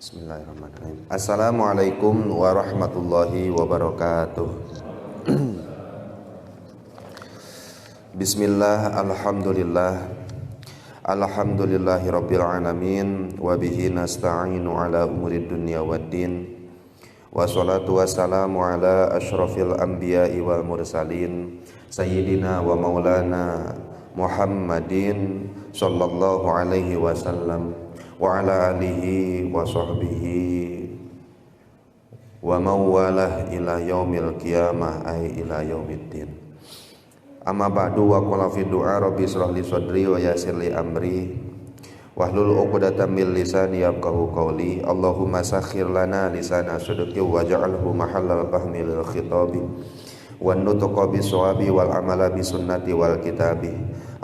Bismillahirrahmanirrahim. Assalamualaikum warahmatullahi wabarakatuh. Bismillah, alhamdulillah. Alhamdulillahi rabbil alamin. Wabihi nasta'inu ala umurid dunya waddin. Wassalatu wassalamu ala ashrafil anbiya'i wal mursalin Sayyidina wa maulana Muhammadin sallallahu alaihi wasallam wa ala alihi wa sahbihi wa mawalah ila yaumil qiyamah ay ila yaumiddin. Amma ba'du, wa qala fi du'a rabbi israh li sadri wa yassir li amri wahlul 'uqdatam min lisani yafqahu qawli. Allahumma sakhkhir lana lisana sidqi waj'alhu mahallal fahmi lil khitabi wan nutqa bis sawabi wal amala bis sunnati wal kitabi.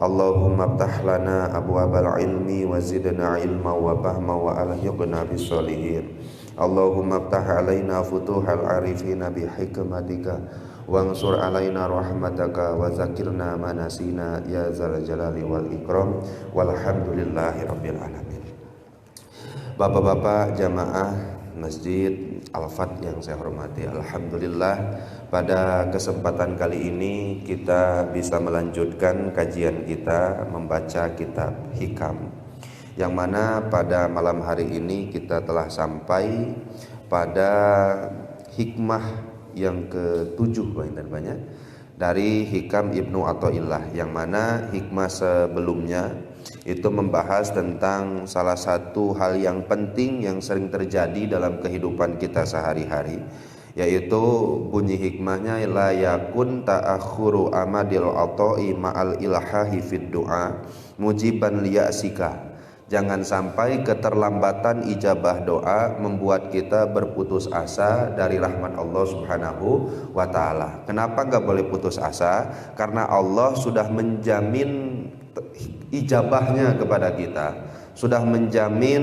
Allahumma ftah lana abwabal ilmi wa zidna ilma wa fahma wa alhiqna bis sholihin. Allahumma ftah alaina futuhal arifina bi hikmatika wansur alaina rahmataka wa zakirna manasina ya zal jalali wal ikram walhamdulillahi rabbil alamin. Bapak-bapak jamaah Masjid Al-Fat yang saya hormati, alhamdulillah pada kesempatan kali ini kita bisa melanjutkan kajian kita membaca kitab Hikam, yang mana pada malam hari ini kita telah sampai pada hikmah yang ke-7 banyak dari Hikam Ibnu Athaillah, yang mana hikmah sebelumnya itu membahas tentang salah satu hal yang penting yang sering terjadi dalam kehidupan kita sehari-hari, yaitu bunyi hikmahnya la yakun ta'akhuru amadil ata'i ma'al ilhahi fid du'a mujiban liya'sika. Jangan sampai keterlambatan ijabah doa membuat kita berputus asa dari rahmat Allah Subhanahu wa ta'ala. Kenapa gak boleh putus asa? Karena Allah sudah menjamin ijabahnya kepada kita, sudah menjamin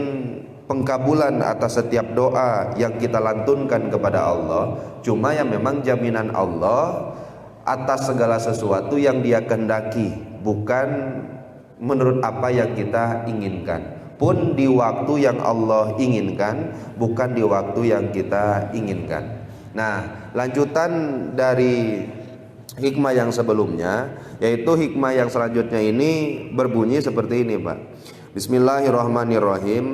pengkabulan atas setiap doa yang kita lantunkan kepada Allah. Cuma yang memang jaminan Allah atas segala sesuatu yang Dia kehendaki, bukan menurut apa yang kita inginkan, pun di waktu yang Allah inginkan, bukan di waktu yang kita inginkan. Nah, lanjutan dari hikmah yang sebelumnya, yaitu hikmah yang selanjutnya ini berbunyi seperti ini, Pak. Bismillahirrahmanirrahim.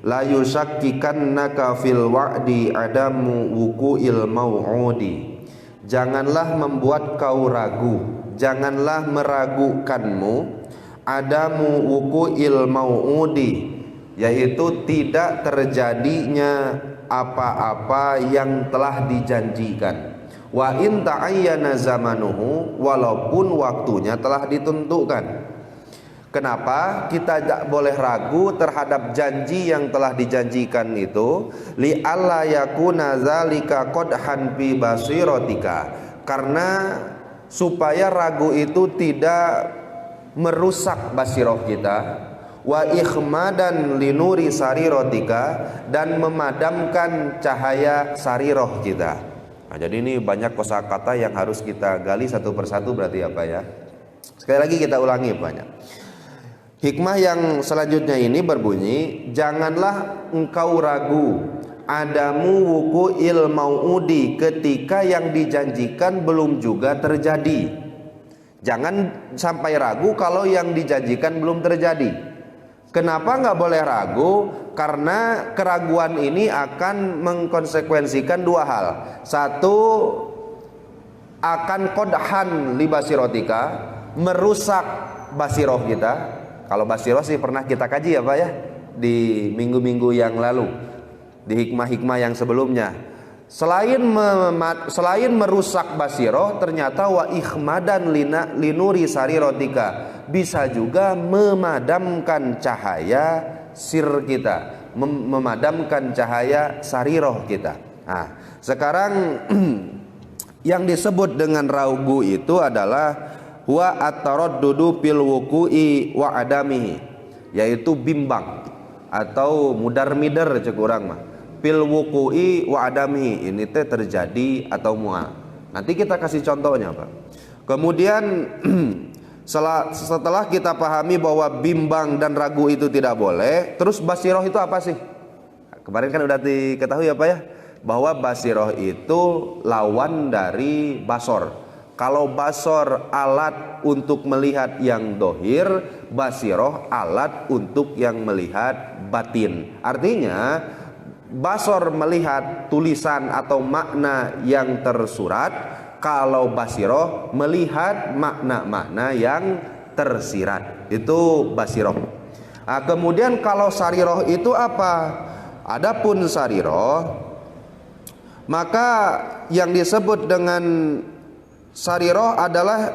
La yusakkikannaka fil wa'di adamu wuku'il mau'udi. Janganlah membuat kau ragu, janganlah meragukanmu adamu wuku'il mau'udi, yaitu tidak terjadinya apa-apa yang telah dijanjikan. Wa in ta'ayyana zamanuhu, walaupun waktunya telah ditentukan. Kenapa kita tidak boleh ragu terhadap janji yang telah dijanjikan itu? Li alla yakuna zalika qadhan fi basiratika, karena supaya ragu itu tidak merusak basirah kita, wa ikhmadan linuri sarirotika, dan memadamkan cahaya sarirah kita. Nah, jadi ini banyak kosakata yang harus kita gali satu persatu, berarti apa ya? Sekali lagi kita ulangi banyak. Hikmah yang selanjutnya ini berbunyi, janganlah engkau ragu adamu wuku'il mau'udi, ketika yang dijanjikan belum juga terjadi. Jangan sampai ragu kalau yang dijanjikan belum terjadi. Kenapa nggak boleh ragu? Karena keraguan ini akan mengkonsekuensikan dua hal. Satu, akan qadhan li basirotika, merusak basiroh kita. Kalau basiroh sih pernah kita kaji ya Pak ya, di minggu-minggu yang lalu, di hikmah-hikmah yang sebelumnya. Selain merusak basiroh, ternyata wa ikhmadan linuri sarirotika, bisa juga memadamkan cahaya sir kita, memadamkan cahaya sariroh kita. Nah, sekarang yang disebut dengan ragu itu adalah wa at-taraddudu fil wuqu'i wa adamihi, yaitu bimbang atau mudar-mider cek urang mah. Fil wuqu'i wa adamihi, ini teh terjadi atau mual. Nanti kita kasih contohnya, Pak. Kemudian setelah kita pahami bahwa bimbang dan ragu itu tidak boleh, terus basiroh itu apa sih? Kemarin kan udah diketahui apa ya, bahwa basiroh itu lawan dari basor. Kalau basor alat untuk melihat yang dohir, basiroh alat untuk yang melihat batin. Artinya basor melihat tulisan atau makna yang tersurat, kalau basiroh melihat makna-makna yang tersirat. Itu basiroh. Nah, kemudian kalau sariroh itu apa? Adapun sariroh, maka yang disebut dengan sariroh adalah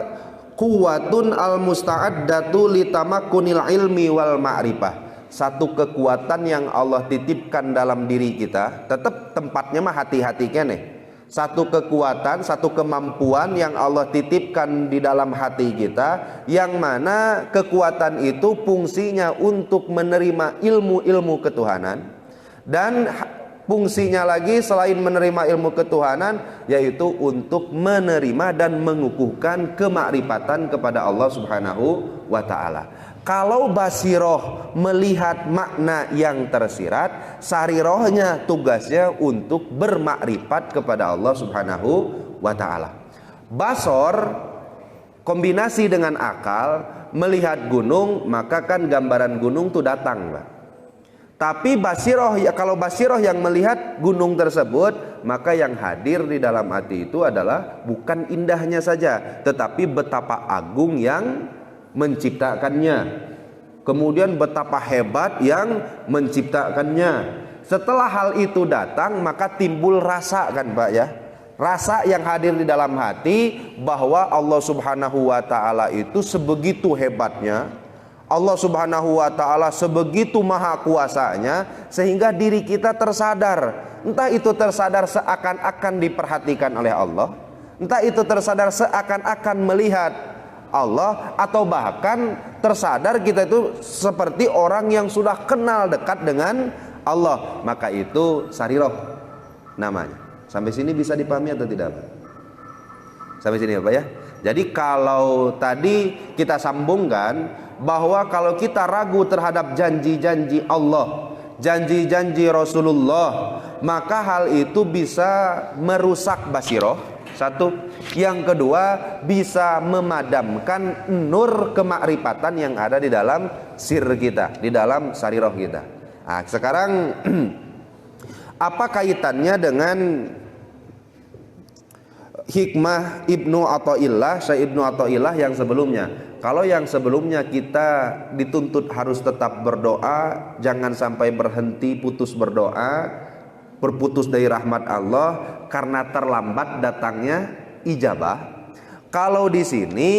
quwwatun al-musta'addatu litamakunil ilmi wal ma'rifah. Satu kekuatan yang Allah titipkan dalam diri kita, tetap tempatnya mah hati-hati kene. Satu kekuatan, satu kemampuan yang Allah titipkan di dalam hati kita, yang mana kekuatan itu fungsinya untuk menerima ilmu-ilmu ketuhanan, dan fungsinya lagi selain menerima ilmu ketuhanan, yaitu untuk menerima dan mengukuhkan kemakrifatan kepada Allah Subhanahu wa ta'ala. Kalau basiroh melihat makna yang tersirat, sarirohnya tugasnya untuk bermakrifat kepada Allah Subhanahu wa ta'ala. Basor kombinasi dengan akal, melihat gunung, maka kan gambaran gunung tuh datang, Pak. Tapi basiroh, ya kalau basiroh yang melihat gunung tersebut, maka yang hadir di dalam hati itu adalah bukan indahnya saja, tetapi betapa agung yang menciptakannya, kemudian betapa hebat yang menciptakannya. Setelah hal itu datang, maka timbul rasa, kan Pak ya, rasa yang hadir di dalam hati bahwa Allah Subhanahu wa ta'ala itu sebegitu hebatnya, Allah Subhanahu wa ta'ala sebegitu maha kuasanya, sehingga diri kita tersadar. Entah itu tersadar seakan-akan diperhatikan oleh Allah, entah itu tersadar seakan-akan melihat Allah, atau bahkan tersadar kita itu seperti orang yang sudah kenal dekat dengan Allah. Maka itu sariroh namanya. Sampai sini bisa dipahami atau tidak? Sampai sini Pak ya. Jadi kalau tadi kita sambungkan bahwa kalau kita ragu terhadap janji-janji Allah, janji-janji Rasulullah, maka hal itu bisa merusak basiroh. Satu. Yang kedua, bisa memadamkan nur kemakrifatan yang ada di dalam sir kita, di dalam sariroh kita. Nah, sekarang apa kaitannya dengan hikmah Ibnu Athaillah, Syekh Ibnu Athaillah yang sebelumnya? Kalau yang sebelumnya kita dituntut harus tetap berdoa, jangan sampai berhenti putus berdoa, berputus dari rahmat Allah karena terlambat datangnya ijabah. Kalau di sini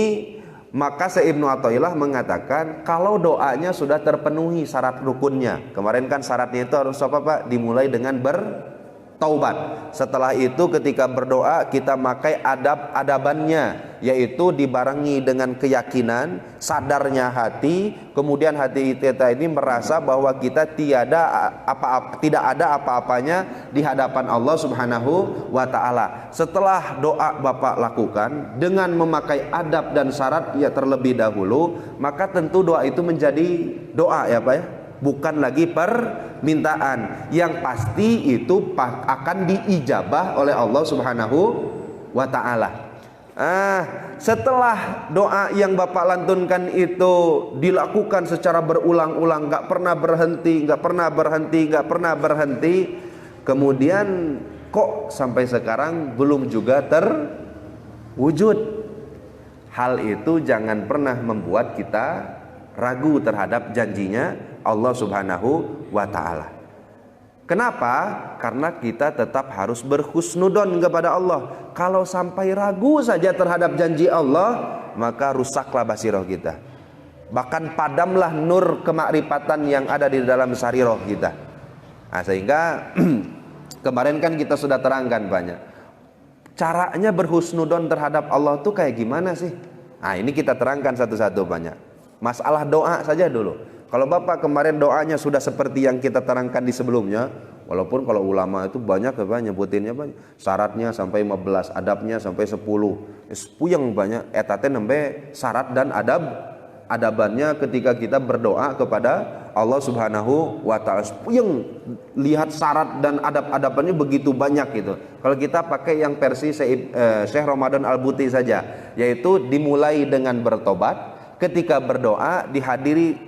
maka Syekh Ibnu Athaillah mengatakan kalau doanya sudah terpenuhi syarat rukunnya. Kemarin kan syaratnya itu harus apa Pak? Dimulai dengan bertaubat. Setelah itu ketika berdoa kita pakai adab-adabannya, yaitu dibarengi dengan keyakinan, sadarnya hati, kemudian hati kita ini merasa bahwa kita tidak ada apa-apanya di hadapan Allah Subhanahu wa ta'ala. Setelah doa Bapak lakukan dengan memakai adab dan syarat ya terlebih dahulu, maka tentu doa itu menjadi doa ya Pak ya, bukan lagi permintaan, yang pasti itu akan diijabah oleh Allah Subhanahu wa ta'ala. Setelah doa yang Bapak lantunkan itu dilakukan secara berulang-ulang, gak pernah berhenti, kemudian kok sampai sekarang belum juga terwujud. Hal itu jangan pernah membuat kita ragu terhadap janjinya Allah Subhanahu wa ta'ala. Kenapa? Karena kita tetap harus berhusnudon kepada Allah. Kalau sampai ragu saja terhadap janji Allah, maka rusaklah basiroh kita. Bahkan padamlah nur kemakrifatan yang ada di dalam sariroh kita. Nah, sehingga kemarin kan kita sudah terangkan banyak. Caranya berhusnudon terhadap Allah itu kayak gimana sih? Nah, ini kita terangkan satu-satu banyak. Masalah doa saja dulu. Kalau Bapak kemarin doanya sudah seperti yang kita terangkan di sebelumnya, walaupun kalau ulama itu banyak nyebutinnya banyak, syaratnya sampai 15, adabnya sampai 10, puyeng banyak, etate nembe syarat dan adabannya ketika kita berdoa kepada Allah Subhanahu wa taala. Yang lihat syarat dan adab-adabannya begitu banyak gitu. Kalau kita pakai yang versi Syekh Ramadan Al-Buti saja, yaitu dimulai dengan bertobat, ketika berdoa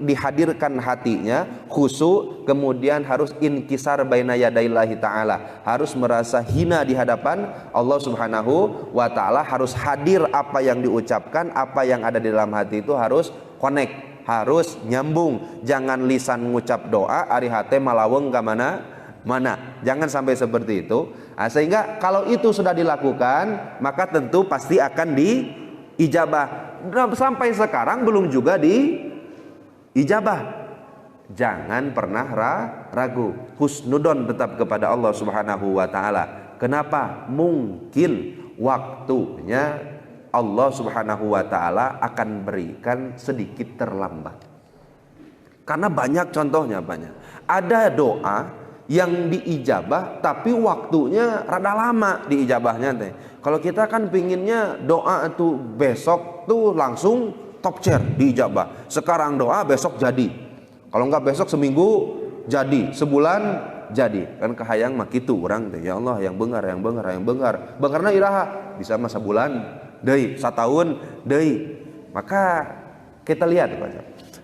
dihadirkan hatinya khusyuk, kemudian harus inkisar baina yadaillahi ta'ala, harus merasa hina di hadapan Allah Subhanahu wa ta'ala, harus hadir apa yang diucapkan, apa yang ada di dalam hati itu harus connect, harus nyambung. Jangan lisan ngucap doa ari hate malaweng ke mana, jangan sampai seperti itu. Nah, sehingga kalau itu sudah dilakukan, maka tentu pasti akan diijabah. Sampai sekarang belum juga diijabah. Jangan pernah ragu, husnudon tetap kepada Allah Subhanahu wa taala. Kenapa? Mungkin waktunya Allah Subhanahu wa taala akan berikan sedikit terlambat. Karena banyak contohnya, banyak. Ada doa yang diijabah tapi waktunya rada lama diijabahnya teh. Kalau kita kan pinginnya doa itu besok tuh langsung top chair diijabah. Sekarang doa besok jadi. Kalau enggak besok seminggu jadi, sebulan jadi. Kan kahayang mah kitu urang teh. Ya Allah, yang beungar. Beungarna iraha bisa masa bulan deui, satahun deui. Maka kita lihat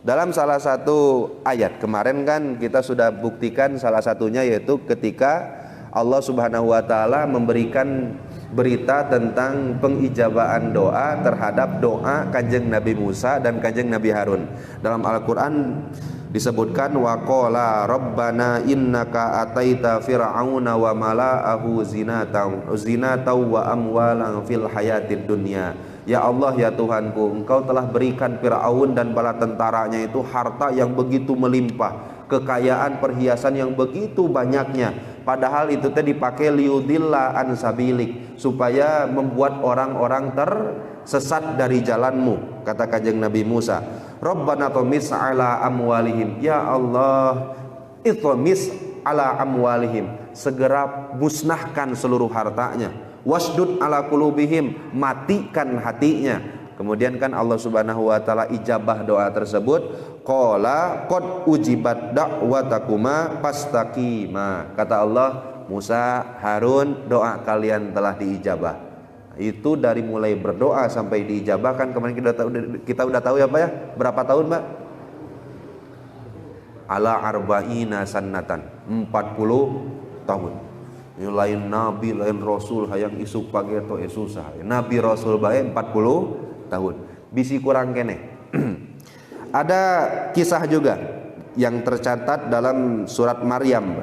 dalam salah satu ayat kemarin kan kita sudah buktikan salah satunya, yaitu ketika Allah Subhanahu wa taala memberikan berita tentang pengijabaan doa terhadap doa Kanjeng Nabi Musa dan Kanjeng Nabi Harun. Dalam Al-Qur'an disebutkan waqala rabbana innaka ataita fir'auna wa mala'ahu zinatan wa amwalan fil hayatid dunya. Ya Allah, ya Tuhanku, Engkau telah berikan Fir'aun dan bala tentaranya itu harta yang begitu melimpah, kekayaan perhiasan yang begitu banyaknya, padahal itu teh dipakai liudillah an sabilik, supaya membuat orang-orang tersesat dari jalanmu. Kata Kanjeng Nabi Musa, Rabbana tumis ala amwalihim, ya Allah, itumis ala amwalihim, segera musnahkan seluruh hartanya. Wasdud ala qulubihim, matikan hatinya. Kemudian kan Allah Subhanahu wa taala ijabah doa tersebut. Qala qad ujibat da'watakuma fastaqima. Kata Allah, Musa, Harun, doa kalian telah diijabah. Itu dari mulai berdoa sampai diijabah kan kemarin kita udah tahu ya Pak ya, berapa tahun Pak? Ala arba'ina sannatan, 40 tahun. Ini lain nabi, lain rasul, hayang isuk pageto susah. Nabi rasul bae 40 tahun. Bisi kurang kene. Ada kisah juga yang tercatat dalam surat Maryam,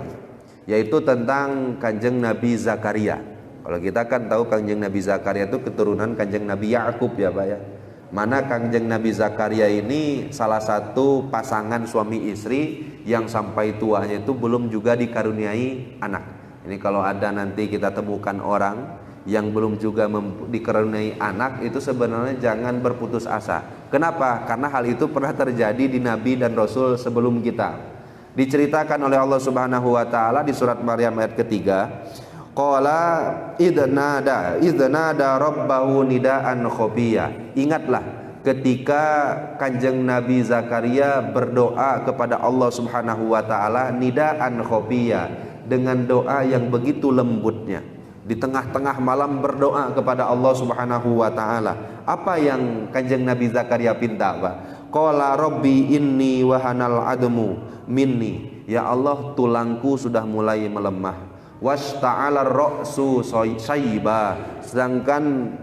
yaitu tentang Kanjeng Nabi Zakaria. Kalau kita kan tahu Kanjeng Nabi Zakaria itu keturunan Kanjeng Nabi Yakub ya Pak ya. Mana Kanjeng Nabi Zakaria ini salah satu pasangan suami istri yang sampai tuanya itu belum juga dikaruniai anak. Ini kalau ada nanti kita temukan orang yang belum juga dikaruniai anak, itu sebenarnya jangan berputus asa. Kenapa? Karena hal itu pernah terjadi di Nabi dan Rasul sebelum kita. Diceritakan oleh Allah Subhanahu wa taala di surat Maryam ayat ketiga. Qala idnada rabbahu nidaan khofiyya. Ingatlah ketika Kanjeng Nabi Zakaria berdoa kepada Allah Subhanahu wa taala nidaan khofiyya, dengan doa yang begitu lembutnya. Di tengah-tengah malam berdoa kepada Allah Subhanahu wa taala. Apa yang Kanjeng Nabi Zakaria pinta, Pak? Qala rabbi inni wahanal admu minni. Ya Allah, tulangku sudah mulai melemah. Wasta'ala ra'su sayyiba. Sedangkan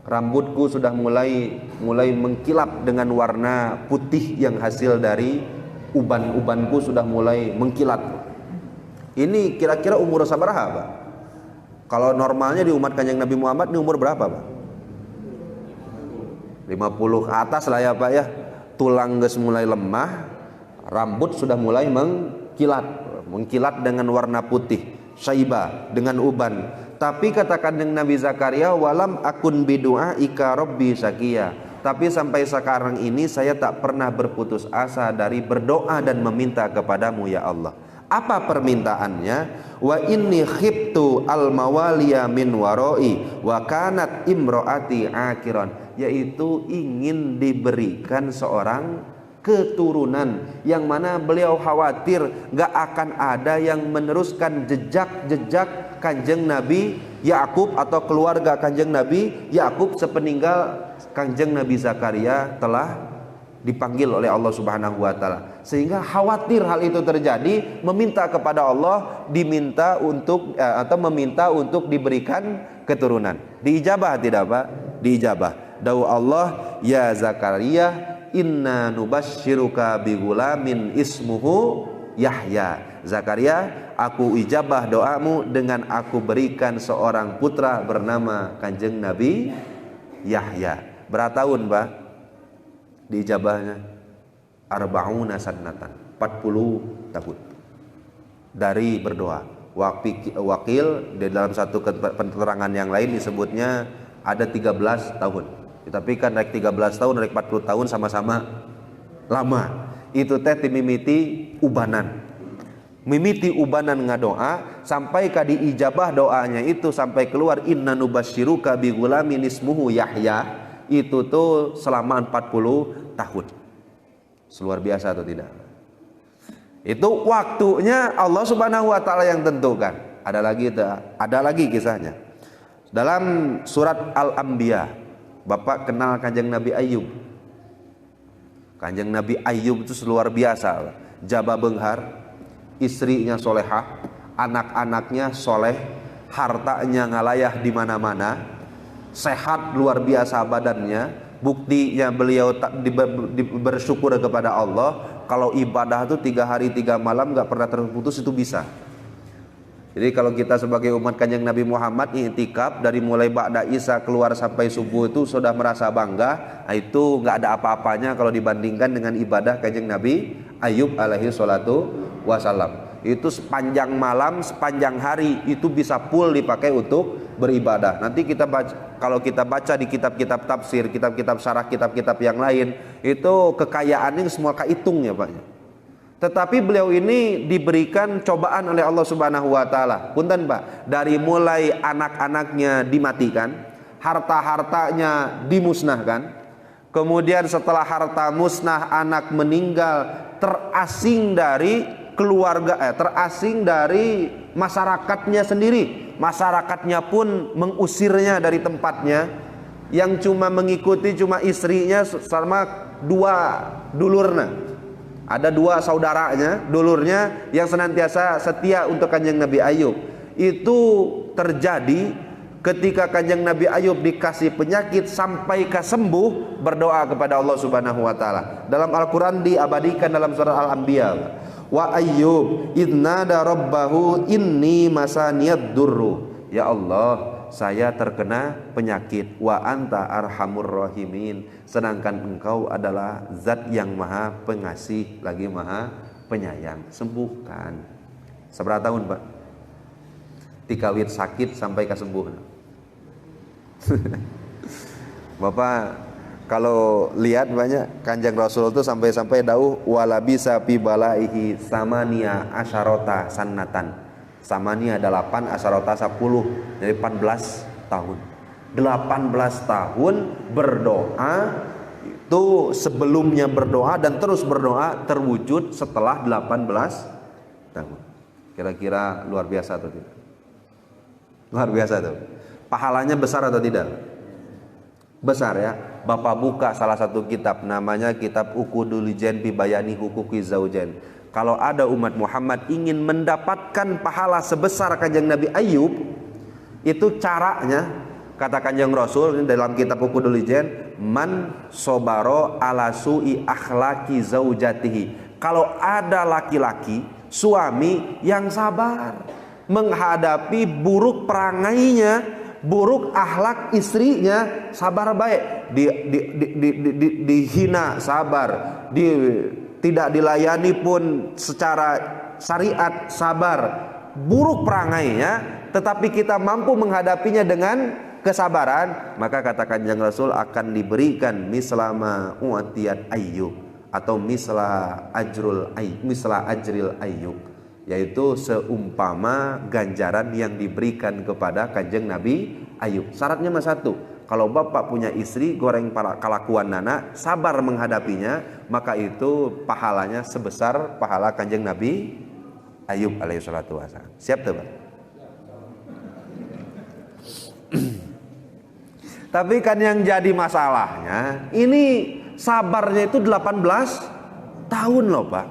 rambutku sudah mulai mengkilap dengan warna putih yang hasil dari uban-ubanku sudah mulai mengkilat. Ini kira-kira umur sabaraha, Pak? Kalau normalnya di umat Kanjeng Nabi Muhammad ini umur berapa, Pak? 50 ke atas lah ya, Pak ya. Tulang geus mulai lemah, rambut sudah mulai mengkilat dengan warna putih, syaiba dengan uban. Tapi kata Kanjeng Nabi Zakaria, walam akun bidu'aika rabbi syaqiya. Tapi sampai sekarang ini saya tak pernah berputus asa dari berdoa dan meminta kepadamu ya Allah. Apa permintaannya? Wa inni khiftu al mawaliya min waroi wa kanat imroati akiron, yaitu ingin diberikan seorang keturunan, yang mana beliau khawatir gak akan ada yang meneruskan jejak-jejak Kanjeng Nabi Yakub atau keluarga Kanjeng Nabi Yakub sepeninggal Kanjeng Nabi Zakaria telah dipanggil oleh Allah Subhanahu wa taala. Sehingga khawatir hal itu terjadi, meminta kepada Allah, meminta untuk diberikan keturunan. Diijabah tidak Pak? Diijabah. Dawuh Allah, ya Zakaria, inna nubasyiruka bigulamin ismuhu Yahya. Zakaria, aku ijabah doamu dengan aku berikan seorang putra bernama Kanjeng Nabi Yahya. Berapa tahun Pak diijabahnya? Arba'una sanatan, 40 tahun dari berdoa. Wakil di dalam satu penerangan yang lain disebutnya ada 13 tahun. Tapi kan rek 13 tahun, rek 40 tahun sama-sama lama. Itu teh timimiti ubanan. Mimiti ubanan ngadoa sampai ka diijabah doanya itu, sampai keluar inna nubasyiruka bigulamin ismuhu Yahya. Itu tuh selama 40 tahun. Luar biasa atau tidak? Itu waktunya Allah Subhanahu wa taala yang tentukan. Ada lagi kisahnya. Dalam surat Al-Anbiya, Bapak kenal Kanjeng Nabi Ayub. Kanjeng Nabi Ayub itu luar biasa. Jabah benghar, istrinya solehah, anak-anaknya soleh, hartanya ngalayah di mana-mana, sehat luar biasa badannya. Buktinya beliau bersyukur kepada Allah. Kalau ibadah itu 3 hari 3 malam gak pernah terputus, itu bisa. Jadi kalau kita sebagai umat Kanjeng Nabi Muhammad i'tikaf dari mulai ba'da Isya keluar sampai subuh itu sudah merasa bangga, itu nggak ada apa-apanya kalau dibandingkan dengan ibadah Kanjeng Nabi Ayub alaihi salatu wasallam. Itu sepanjang malam, sepanjang hari itu bisa full dipakai untuk beribadah. Nanti kita baca, kalau kita baca di kitab-kitab tafsir, kitab-kitab syarah, kitab-kitab yang lain, itu kekayaannya semua kehitung ya Pak. Tetapi beliau ini diberikan cobaan oleh Allah Subhanahu wa taala. Punten Pak, dari mulai anak-anaknya dimatikan, harta-hartanya dimusnahkan. Kemudian setelah harta musnah, anak meninggal, terasing dari keluarga, terasing dari masyarakatnya sendiri. Masyarakatnya pun mengusirnya dari tempatnya. Yang cuma mengikuti cuma istrinya sama 2 dulurnya. Ada 2 saudaranya, dulurnya yang senantiasa setia untuk Kanjeng Nabi Ayub. Itu terjadi ketika Kanjeng Nabi Ayub dikasih penyakit sampai sembuh, berdoa kepada Allah Subhanahu wa taala. Dalam Al-Qur'an diabadikan dalam surah Al-Anbiya. Wa Ayyub idnada rabbahu inni masaniyad durru. Ya Allah, saya terkena penyakit, wa anta arhamur rahimin, sedangkan engkau adalah zat yang maha pengasih lagi maha penyayang, sembuhkan. Seberapa tahun Pak? Tikawit sakit sampai kesembuh. Bapak kalau lihat banyak Kanjeng Rasul itu sampai dawuh walabisa fi balaihi samania asyarota sanatan. Samania 8, asyarota 10, jadi 14 tahun. 18 tahun berdoa, itu sebelumnya berdoa dan terus berdoa terwujud setelah 18 tahun. Kira-kira luar biasa atau tidak? Luar biasa tuh. Pahalanya besar atau tidak? Besar ya. Bapak buka salah satu kitab, namanya kitab Uqudul Jan bi Bayani Huquqi Zaujain. Kalau ada umat Muhammad ingin mendapatkan pahala sebesar Kanjeng Nabi Ayub, itu caranya, kata Kanjeng Rasul dalam kitab Uqudul Jan, man sobaro ala su'i akhlaki zaujatihi. Kalau ada laki-laki, suami yang sabar menghadapi buruk perangainya, buruk akhlak istrinya, sabar baik, dihina sabar, tidak dilayani pun secara syariat sabar, buruk perangainya, tetapi kita mampu menghadapinya dengan kesabaran, maka kata Kanjeng Rasul akan diberikan mislama uatiyat Ayyub, atau misla ajril Ayyub, yaitu seumpama ganjaran yang diberikan kepada Kanjeng Nabi Ayub. Syaratnya mah satu, Kalau bapak punya istri goreng kalakuan nana, sabar menghadapinya, maka itu pahalanya sebesar pahala kanjeng Nabi Ayub alaihissalatu wassalam. Siap tuh Pak? Tapi kan yang jadi masalahnya, ini sabarnya itu 18 tahun loh Pak.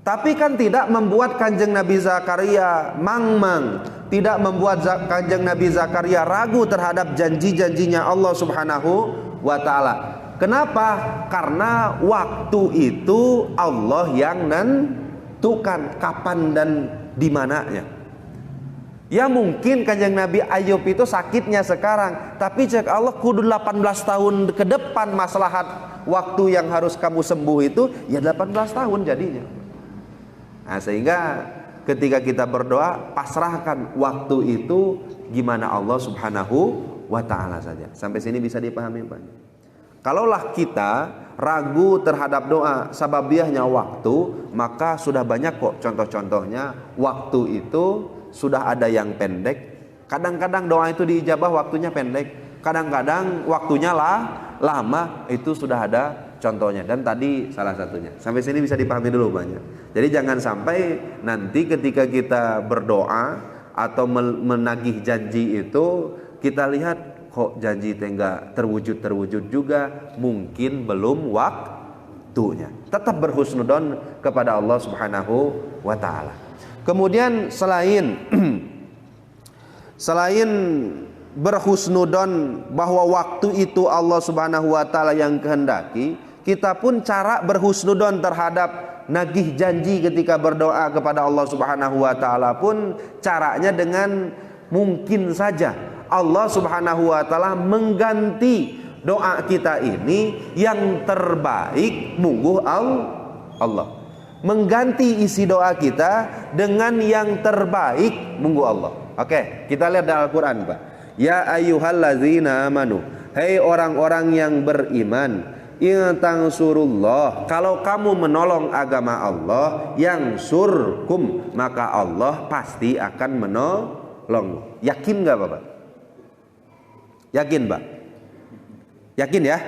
Tapi kan tidak membuat kanjeng Nabi Zakaria mangmang, tidak membuat kanjeng Nabi Zakaria ragu terhadap janji-janjinya Allah Subhanahu wa ta'ala. Kenapa? Karena waktu itu Allah yang nentukan kapan dan di mananya. Ya mungkin kanjeng Nabi Ayub itu sakitnya sekarang, tapi cek Allah kudu 18 tahun ke depan maslahat waktu yang harus kamu sembuh itu ya 18 tahun jadinya. Nah, sehingga ketika kita berdoa, pasrahkan waktu itu gimana Allah Subhanahu wa ta'ala saja. Sampai sini bisa dipahami Pak? Kalaulah kita ragu terhadap doa sababiahnya waktu, maka sudah banyak kok contoh-contohnya. Waktu itu sudah ada yang pendek. Kadang-kadang doa itu diijabah waktunya pendek, kadang-kadang waktunya lama. Itu sudah ada contohnya, dan tadi salah satunya. Sampai sini bisa dipahami dulu banyak. Jadi jangan sampai nanti ketika kita berdoa atau menagih janji itu, kita lihat kok janji itu enggak terwujud juga, mungkin belum waktunya. Tetap berhusnudon kepada Allah Subhanahu wa ta'ala. Kemudian selain berhusnudon bahwa waktu itu Allah Subhanahu wa ta'ala yang kehendaki, kita pun cara berhusnudon terhadap nagih janji ketika berdoa kepada Allah Subhanahu wa ta'ala pun caranya dengan mungkin saja Allah Subhanahu wa ta'ala mengganti doa kita ini yang terbaik mungguh Allah, mengganti isi doa kita dengan yang terbaik mungguh Allah. Oke, kita lihat dalam Al-Quran Pak. Ya ayyuhallazina amanu, hei orang-orang yang beriman, in tansurullah, kalau kamu menolong agama Allah, yang surkum, maka Allah pasti akan menolong. Yakin gak Bapak? Yakin Pak? Yakin ya?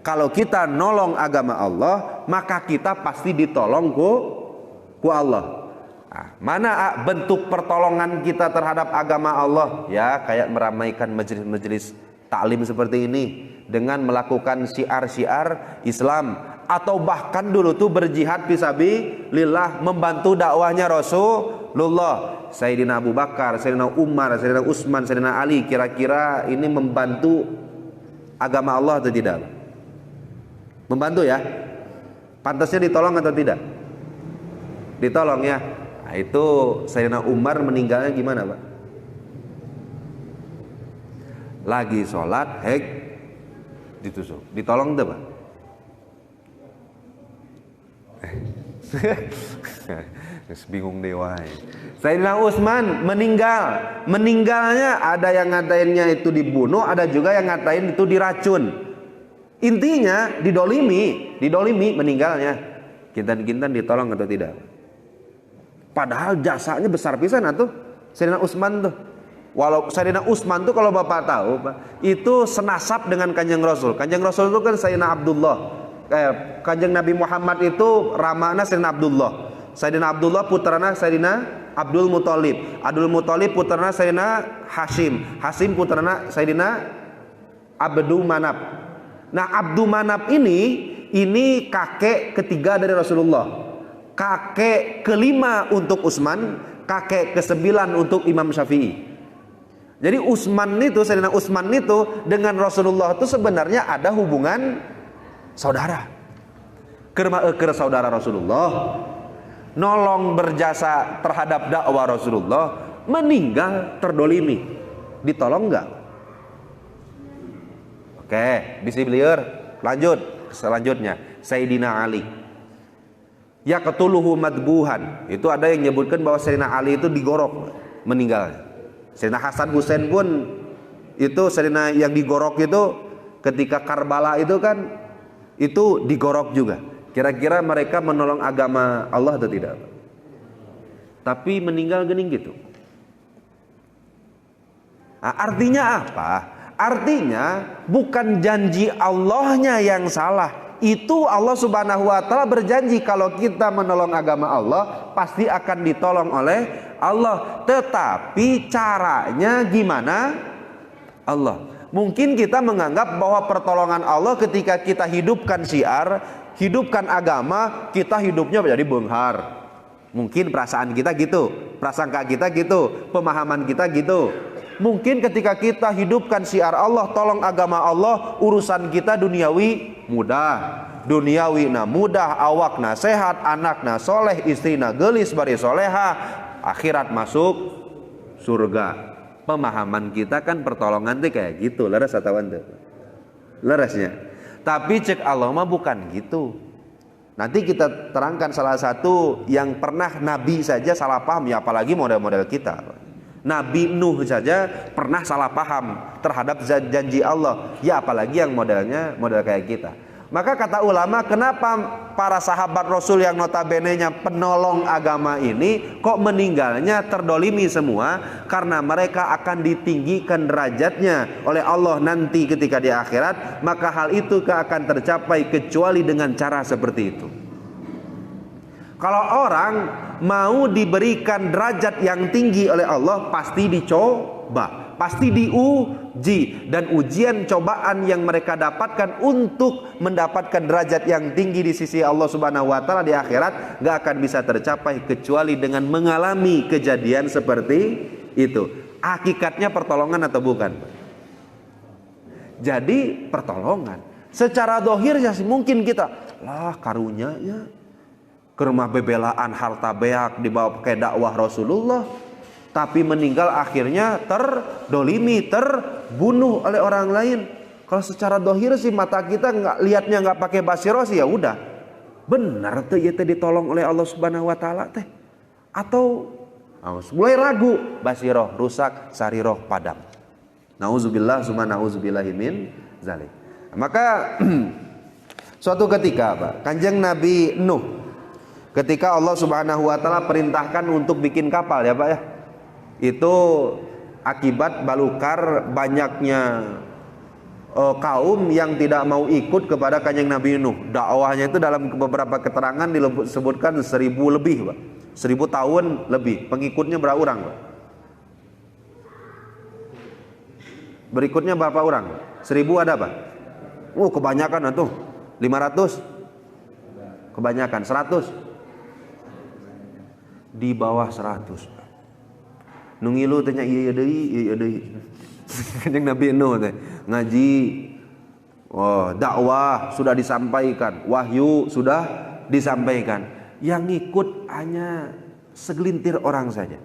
Kalau kita nolong agama Allah, maka kita pasti ditolong ku Allah. Nah, mana bentuk pertolongan kita terhadap agama Allah? Ya kayak meramaikan majelis-majelis taklim seperti ini, dengan melakukan syiar-syiar Islam, atau bahkan dulu tuh berjihad fisabilillah, membantu dakwahnya Rasulullah. Sayyidina Abu Bakar, Sayyidina Umar, Sayyidina Utsman, Sayyidina Ali, kira-kira ini membantu agama Allah atau tidak? Membantu ya? Pantasnya ditolong atau tidak? Ditolong ya. Nah, itu Sayyidina Umar meninggalnya gimana Pak? Lagi sholat, ditusuk, ditolong tuh Pak. Bingung dewa. Sayyidina Utsman meninggalnya ada yang ngatainnya itu dibunuh, ada juga yang ngatain itu diracun. Intinya didolimi meninggalnya. Kintan-kintan ditolong atau tidak? Padahal jasanya besar pisan atuh Sayyidina Utsman tuh. Walau Sayyidina Utsman tuh kalau Bapak tahu Pak, itu senasab dengan Kanjeng Rasul. Kanjeng Rasul itu kan Sayyidina Abdullah. Kanjeng Nabi Muhammad itu ramana Sayyidina Abdullah. Sayyidina Abdullah putrana Sayyidina Abdul Muthalib. Abdul Muthalib putrana Sayyidina Hashim. Hashim putrana Sayyidina Abdul Manaf. Nah, Abdul Manaf ini kakek ketiga dari Rasulullah. Kakek kelima untuk Utsman, kakek kesembilan untuk Imam Syafi'i. Jadi Sayyidina Utsman itu dengan Rasulullah itu sebenarnya ada hubungan saudara. Keur saudara Rasulullah, nolong berjasa terhadap dakwah Rasulullah, meninggal terdolimi, ditolong enggak? Oke, bismillah. Lanjut selanjutnya Sayyidina Ali. Ya qatuluhu madbuhan. Itu ada yang menyebutkan bahwa Sayyidina Ali itu digorok meninggal. Sayyidina Hasan Husain pun itu Sayyidina yang digorok itu ketika Karbala itu kan itu digorok juga. Kira-kira mereka menolong agama Allah atau tidak? Tapi meninggal gening gitu. Nah, artinya apa? Artinya bukan janji Allahnya yang salah. Itu Allah Subhanahu wa taala berjanji kalau kita menolong agama Allah pasti akan ditolong oleh Allah. Tetapi caranya gimana? Allah. Mungkin kita menganggap bahwa pertolongan Allah ketika kita hidupkan syiar, hidupkan agama, kita hidupnya menjadi benghar. Mungkin perasaan kita gitu, prasangka kita gitu, pemahaman kita gitu. Mungkin ketika kita hidupkan syiar Allah, tolong agama Allah, urusan kita duniawi mudah, duniawi na mudah, awak na sehat, anak na soleh, istri na gelis bari soleha, akhirat masuk surga. Pemahaman kita kan pertolongan tuh kayak gitu, leres atau ente? Leresnya. Tapi cek Allah mah bukan gitu. Nanti kita terangkan salah satu yang pernah Nabi saja salah paham, ya apalagi model-model kita. Nabi Nuh saja pernah salah paham terhadap janji Allah, ya apalagi yang model kayak kita. Maka kata ulama, kenapa para sahabat Rasul yang notabene-nya penolong agama ini kok meninggalnya terdolimi semua? Karena mereka akan ditinggikan derajatnya oleh Allah nanti ketika di akhirat. Maka hal itu akan tercapai kecuali dengan cara seperti itu. Kalau orang mau diberikan derajat yang tinggi oleh Allah, pasti dicoba, pasti diuji. Dan ujian cobaan yang mereka dapatkan untuk mendapatkan derajat yang tinggi di sisi Allah Subhanahu wa taala di akhirat gak akan bisa tercapai kecuali dengan mengalami kejadian seperti itu. Hakikatnya pertolongan atau bukan? Jadi pertolongan. Secara dohir ya mungkin kita lah karunya ya ke rumah bebelaan harta beak dibawa pakai dakwah Rasulullah, tapi meninggal akhirnya terdolimi, terbunuh oleh orang lain. Kalau secara dohir sih mata kita nggak lihatnya nggak pakai basiroh sih ya udah benar tuh ya ditolong oleh Allah Subhanahu wa taala teh. Atau mulai ragu, basiroh rusak, sariroh padam. Nauzubillah summa nauzubillahi min zalik. Maka suatu ketika Pak, Kanjeng Nabi Nuh ketika Allah Subhanahu wa taala perintahkan untuk bikin kapal ya Pak ya. Itu akibat balukar banyaknya kaum yang tidak mau ikut kepada Kanjeng Nabi Nuh. Dakwahnya itu dalam beberapa keterangan disebutkan 1000 lebih Pak. 1000 tahun lebih. Pengikutnya berapa orang Pak? Berikutnya berapa orang? 1000 ada Pak? Kebanyakan tuh. 500? Kebanyakan 100? Di bawah 100. Nungilu tanya iya deui. Kanjeng Nabi Nuh teh ngaji, dakwah sudah disampaikan, wahyu sudah disampaikan. Yang ngikut hanya segelintir orang saja.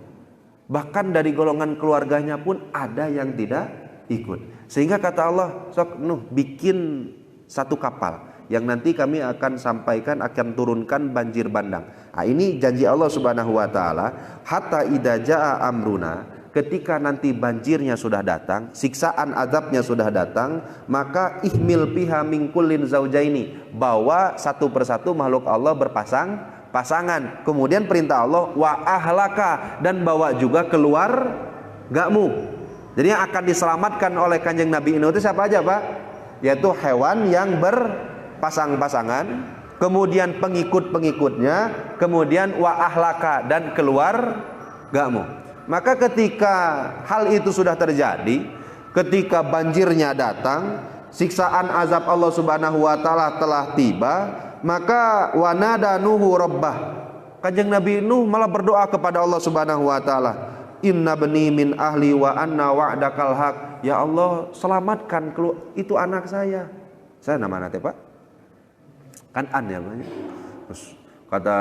Bahkan dari golongan keluarganya pun ada yang tidak ikut. Sehingga kata Allah, sok Nuh bikin satu kapal yang nanti kami akan sampaikan, akan turunkan banjir bandang. Nah, ini janji Allah Subhanahu wa taala, hatta idza jaa amruna, ketika nanti banjirnya sudah datang, siksaan azabnya sudah datang, maka ihmil piha min kullin zaujaini, bawa satu persatu makhluk Allah pasangan. Kemudian perintah Allah wa ahlaka, dan bawa juga keluargamu. Jadi yang akan diselamatkan oleh Kanjeng Nabi Nuh itu siapa aja Pak? Yaitu hewan yang pasang-pasangan, kemudian pengikut-pengikutnya, kemudian wa ahlaka, dan keluargamu. Maka ketika hal itu sudah terjadi, ketika banjirnya datang, siksaan azab Allah Subhanahu wa taala telah tiba, maka wanada Nuhu rabbah. Kanjeng Nabi Nuh malah berdoa kepada Allah Subhanahu wa taala, inna bani min ahli wa anna wa'dakal haq. Ya Allah, selamatkan itu anak saya. Saya nama nanti Pak? Kanan ya banyak. Terus kata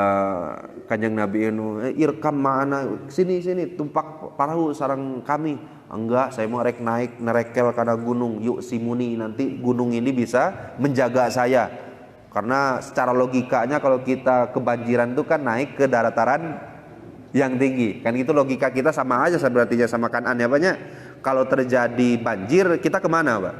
Kanjeng Nabi Nuh, irkam ma'ana, sini tumpak perahu sareng kami. Enggak, saya mau naik nerekel karena gunung. Yuk simuni, nanti gunung ini bisa menjaga saya. Karena secara logikanya kalau kita kebanjiran itu kan naik ke darataran yang tinggi. Kan itu logika kita sama aja sebenarnya sama Kanan ya banyak. Kalau terjadi banjir kita kemana Pak?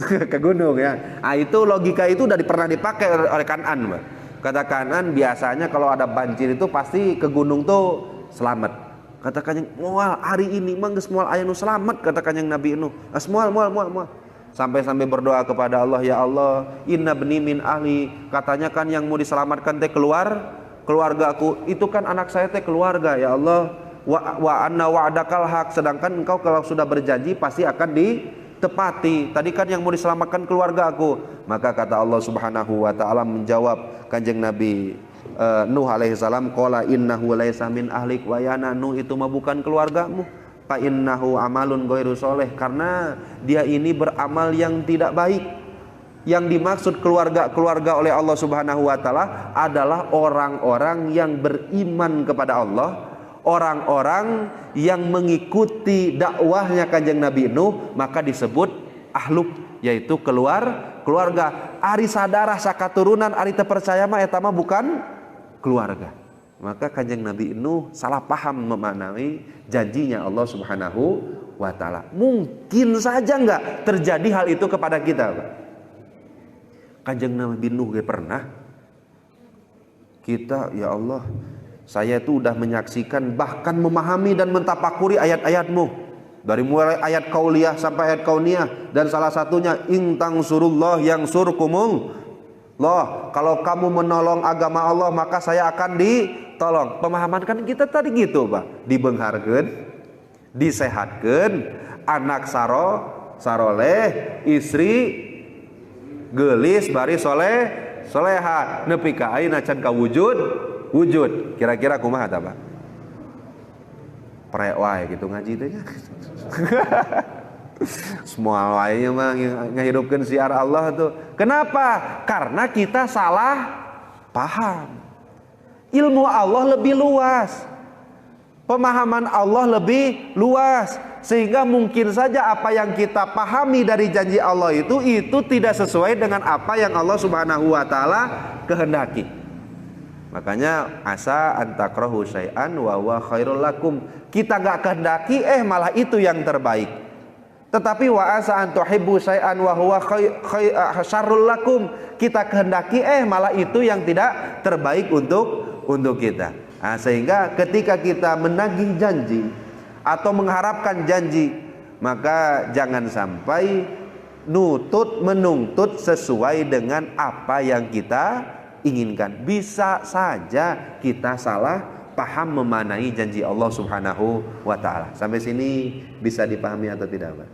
Ke gunung ya. Nah, itu logika itu udah pernah dipakai oleh Kanan, Mbak. Kata Kanan biasanya kalau ada banjir itu pasti ke gunung tuh selamat. Kata Kanjeng, moal hari ini mah geus moal aya nu slamet, kata Kanjeng Nabi Nuh. Moal. Sampai berdoa kepada Allah, ya Allah, inna bni min ahli. Katanya kan yang mau diselamatkan teh keluargaku. Itu kan anak saya teh keluarga, ya Allah. Wa anna wa'dakal haq. Sedangkan engkau kalau sudah berjanji pasti akan ditepati. Tadi kan yang mau diselamatkan keluarga aku. Maka kata Allah Subhanahu wa taala menjawab Kanjeng Nabi Nuh alaihi salam, qala innahu laisa min ahlik wa yana Nuh, itu mah bukan keluargamu. Fa innahu amalun ghairu sholeh, karena dia ini beramal yang tidak baik. Yang dimaksud keluarga oleh Allah Subhanahu wa taala adalah orang-orang yang beriman kepada Allah, orang-orang yang mengikuti dakwahnya Kanjeng Nabi Nuh, maka disebut ahluk, yaitu keluarga. Ari sadarah sakaturunan ari teu percaya mah eta mah bukan keluarga. Maka Kanjeng Nabi Nuh salah paham memaknai janjinya Allah Subhanahu wa taala. Mungkin saja enggak terjadi hal itu kepada kita, Pak. Kanjeng Nabi Nuh pernah kita, ya Allah, saya itu udah menyaksikan bahkan memahami dan mentapakuri ayat-ayatmu. Dari mulai ayat kauliyah sampai ayat kauniyah, dan salah satunya intang surullah yang surkumung loh, kalau kamu menolong agama Allah maka saya akan ditolong. Pemahaman kan kita tadi gitu, Pak. Dibengharkeun, disehatkeun, anak saroleh, istri geulis bari soleha, nepi ka ayeuna can ka wujud. Kira-kira kumaha tah, Pak? Prek wae gitu ngaji teh nya. Semua wae mah ngahidupkeun siar Allah tuh. Kenapa? Karena kita salah paham. Ilmu Allah lebih luas. Pemahaman Allah lebih luas, sehingga mungkin saja apa yang kita pahami dari janji Allah itu tidak sesuai dengan apa yang Allah Subhanahu wa taala kehendaki. Makanya asa antakrahu syai'an wa huwa khairul lakum. Kita enggak kehendaki malah itu yang terbaik. Tetapi wa asa antuhibbu syai'an wa huwa syarrul lakum. Kita kehendaki malah itu yang tidak terbaik untuk kita. Nah, sehingga ketika kita menagih janji atau mengharapkan janji, maka jangan sampai menuntut sesuai dengan apa yang kita inginkan. Bisa saja kita salah paham memaknai janji Allah Subhanahu wa taala. Sampai sini bisa dipahami atau tidak, Pak?